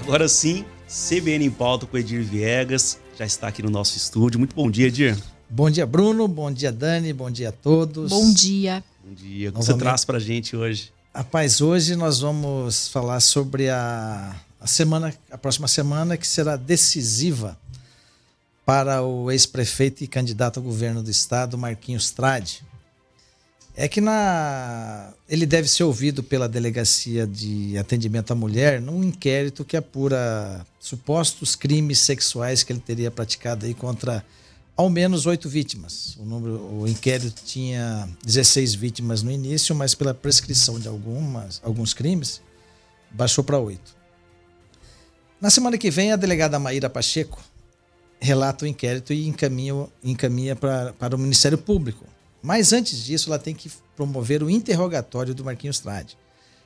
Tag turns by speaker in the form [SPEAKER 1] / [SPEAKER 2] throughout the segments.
[SPEAKER 1] Agora sim, CBN em Pauta com Edir Viegas, já está aqui no nosso estúdio. Muito bom dia, Edir.
[SPEAKER 2] Bom dia, Bruno. Bom dia, Dani. Bom dia a todos.
[SPEAKER 3] Bom dia.
[SPEAKER 1] Bom dia. O que você traz pra gente hoje?
[SPEAKER 2] Rapaz, hoje nós vamos falar sobre a próxima semana, que será decisiva para o ex-prefeito e candidato ao governo do estado, Marquinhos Trade. É que ele deve ser ouvido pela Delegacia de Atendimento à Mulher num inquérito que apura supostos crimes sexuais que ele teria praticado aí contra ao menos 8 vítimas. O inquérito tinha 16 vítimas no início, mas pela prescrição de alguns crimes, baixou para 8. Na semana que vem, a delegada Maíra Pacheco relata o inquérito e encaminha para o Ministério Público. Mas antes disso, ela tem que promover o interrogatório do Marquinhos Trade.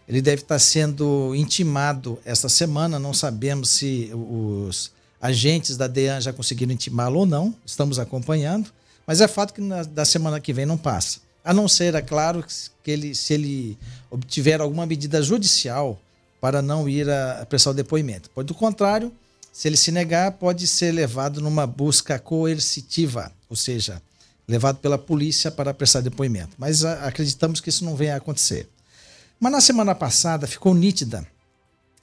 [SPEAKER 2] Ele deve estar sendo intimado esta semana, não sabemos se os agentes da DEAN já conseguiram intimá-lo ou não, estamos acompanhando, mas é fato que da semana que vem não passa. A não ser, é claro, que se ele obtiver alguma medida judicial para não ir a prestar o depoimento. Pois, do contrário, se ele se negar, pode ser levado numa busca coercitiva, ou seja, levado pela polícia para prestar depoimento. Mas acreditamos que isso não venha a acontecer. Mas na semana passada ficou nítida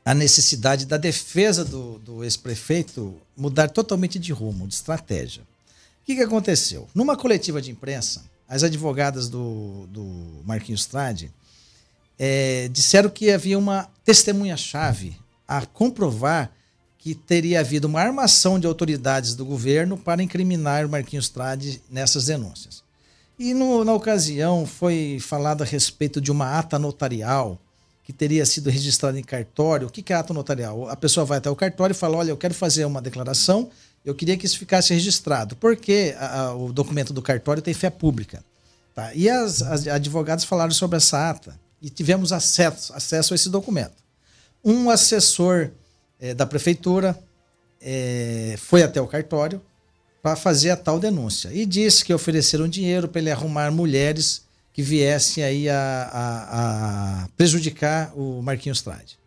[SPEAKER 2] a necessidade da defesa do ex-prefeito mudar totalmente de rumo, de estratégia. O que aconteceu? Numa coletiva de imprensa, as advogadas do Marquinhos Trade disseram que havia uma testemunha-chave a comprovar que teria havido uma armação de autoridades do governo para incriminar o Marquinhos Trade nessas denúncias. E na ocasião foi falado a respeito de uma ata notarial que teria sido registrada em cartório. O que é ata notarial? A pessoa vai até o cartório e fala, olha, eu quero fazer uma declaração, eu queria que isso ficasse registrado, porque o documento do cartório tem fé pública. Tá? E as advogadas falaram sobre essa ata e tivemos acesso a esse documento. Um assessor da prefeitura foi até o cartório para fazer a tal denúncia e disse que ofereceram dinheiro para ele arrumar mulheres que viessem aí a prejudicar o Marquinhos Trade.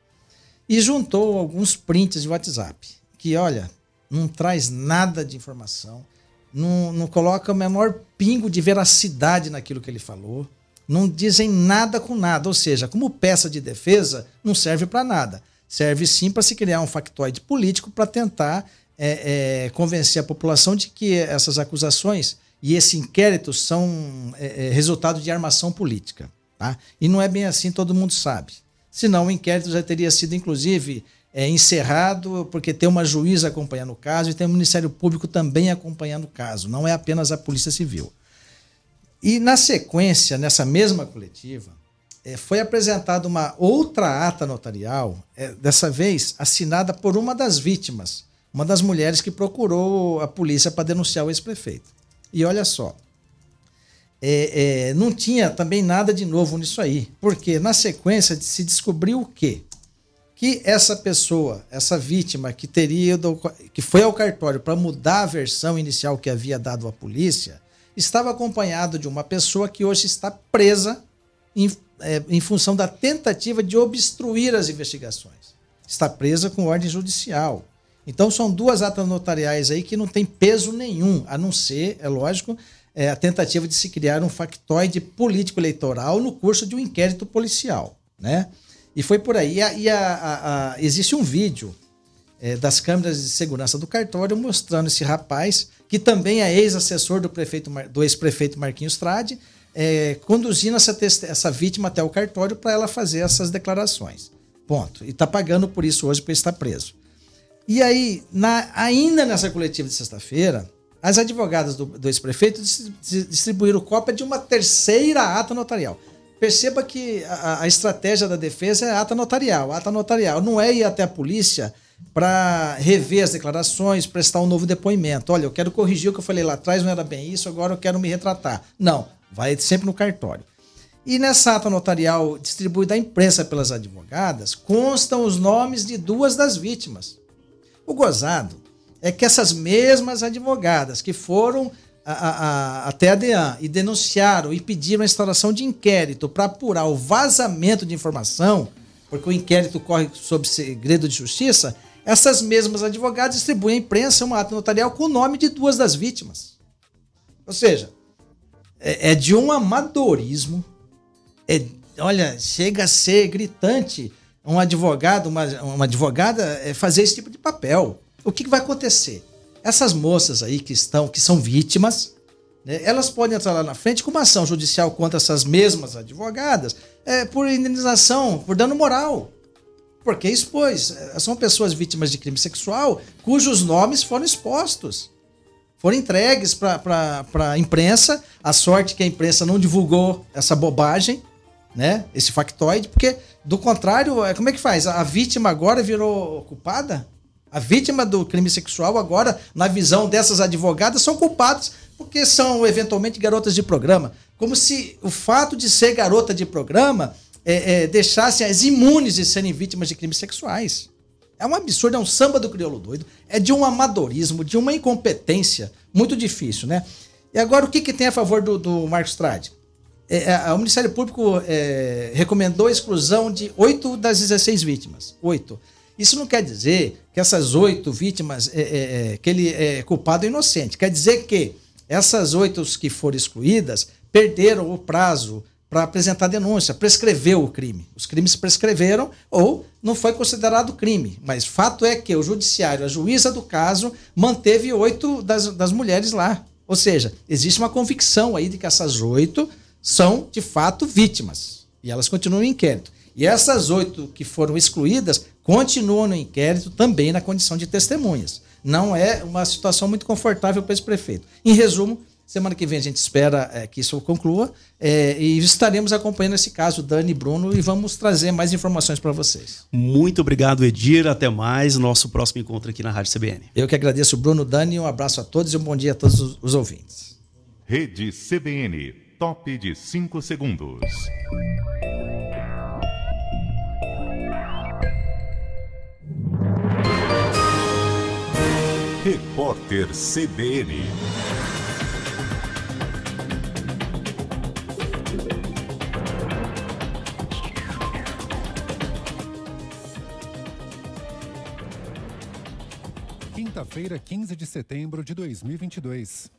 [SPEAKER 2] E juntou alguns prints de WhatsApp, que, olha, não traz nada de informação, não coloca o menor pingo de veracidade naquilo que ele falou, não dizem nada com nada, ou seja, como peça de defesa, não serve para nada. Serve sim para se criar um factoide político para tentar convencer a população de que essas acusações e esse inquérito são resultado de armação política. Tá? E não é bem assim, todo mundo sabe. Senão o inquérito já teria sido, inclusive, encerrado, porque tem uma juíza acompanhando o caso e tem o Ministério Público também acompanhando o caso, não é apenas a Polícia Civil. E na sequência, nessa mesma coletiva, foi apresentada uma outra ata notarial, dessa vez assinada por uma das vítimas, uma das mulheres que procurou a polícia para denunciar o ex-prefeito. E olha só, não tinha também nada de novo nisso aí, porque na sequência se descobriu o quê? Que essa pessoa, essa vítima que foi ao cartório para mudar a versão inicial que havia dado à polícia, estava acompanhado de uma pessoa que hoje está presa em função da tentativa de obstruir as investigações. Está presa com ordem judicial. Então são duas atas notariais aí que não tem peso nenhum, a não ser, é lógico, a tentativa de se criar um factoide político-eleitoral no curso de um inquérito policial, né? E foi por aí. Existe um vídeo das câmeras de segurança do cartório mostrando esse rapaz, que também é ex-assessor do ex-prefeito Marquinhos Trade, conduzindo essa vítima até o cartório para ela fazer essas declarações. Ponto. E está pagando por isso hoje para estar preso. E aí, ainda nessa coletiva de sexta-feira, as advogadas do ex-prefeito distribuíram cópia de uma terceira ata notarial. Perceba que a estratégia da defesa é a ata notarial. A ata notarial não é ir até a polícia para rever as declarações, prestar um novo depoimento. Olha, eu quero corrigir o que eu falei lá atrás, não era bem isso, agora eu quero me retratar. Não, vai sempre no cartório. E nessa ata notarial distribuída à imprensa pelas advogadas, constam os nomes de duas das vítimas. O gozado é que essas mesmas advogadas que foram até a DEAN e denunciaram e pediram a instauração de inquérito para apurar o vazamento de informação, porque o inquérito corre sob segredo de justiça, essas mesmas advogadas distribuem à imprensa um ato notarial com o nome de 2 das vítimas. Ou seja, é de um amadorismo, olha, chega a ser gritante um advogado, uma advogada fazer esse tipo de papel. O que vai acontecer? Essas moças aí que são vítimas, né, elas podem entrar lá na frente com uma ação judicial contra essas mesmas advogadas por indenização, por dano moral. Porque expôs. São pessoas vítimas de crime sexual cujos nomes foram expostos. Foram entregues para a imprensa. A sorte que a imprensa não divulgou essa bobagem, né? Esse factoide, porque do contrário, como é que faz? A vítima agora virou culpada? A vítima do crime sexual agora, na visão dessas advogadas, são culpadas porque são eventualmente garotas de programa. Como se o fato de ser garota de programa deixassem as imunes de serem vítimas de crimes sexuais. É um absurdo, é um samba do crioulo doido, é de um amadorismo, de uma incompetência muito difícil, né? E agora o que tem a favor do Marcos Trade? O Ministério Público recomendou a exclusão de 8 das 16 vítimas. 8. Isso não quer dizer que essas 8 vítimas, que ele é culpado ou inocente. Quer dizer que essas 8 que foram excluídas perderam o prazo para apresentar denúncia, prescreveu o crime. Os crimes prescreveram ou não foi considerado crime. Mas fato é que o judiciário, a juíza do caso, manteve 8 das mulheres lá. Ou seja, existe uma convicção aí de que essas 8 são, de fato, vítimas. E elas continuam no inquérito. E essas 8 que foram excluídas continuam no inquérito também na condição de testemunhas. Não é uma situação muito confortável para esse prefeito. Em resumo, semana que vem a gente espera que isso conclua e estaremos acompanhando esse caso, Dani e Bruno, e vamos trazer mais informações para vocês.
[SPEAKER 1] Muito obrigado, Edir. Até mais. Nosso próximo encontro aqui na Rádio CBN.
[SPEAKER 2] Eu que agradeço, Bruno, Dani. Um abraço a todos e um bom dia a todos os ouvintes.
[SPEAKER 3] Rede CBN, top de 5 segundos. Repórter CBN.
[SPEAKER 4] Quinta-feira, 15 de setembro de 2022.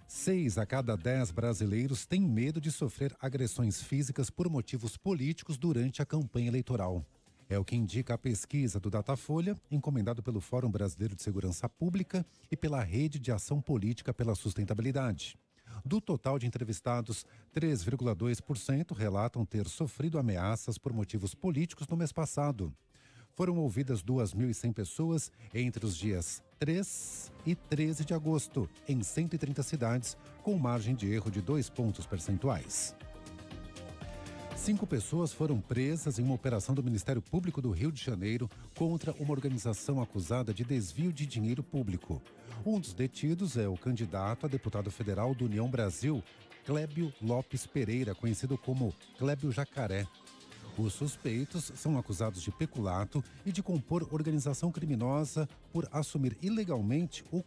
[SPEAKER 4] 6 a cada 10 brasileiros têm medo de sofrer agressões físicas por motivos políticos durante a campanha eleitoral. É o que indica a pesquisa do Datafolha, encomendado pelo Fórum Brasileiro de Segurança Pública e pela Rede de Ação Política pela Sustentabilidade. Do total de entrevistados, 3,2% relatam ter sofrido ameaças por motivos políticos no mês passado. Foram ouvidas 2.100 pessoas entre os dias 3 e 13 de agosto, em 130 cidades, com margem de erro de 2 pontos percentuais. 5 pessoas foram presas em uma operação do Ministério Público do Rio de Janeiro contra uma organização acusada de desvio de dinheiro público. Um dos detidos é o candidato a deputado federal do União Brasil, Clébio Lopes Pereira, conhecido como Clébio Jacaré. Os suspeitos são acusados de peculato e de compor organização criminosa por assumir ilegalmente o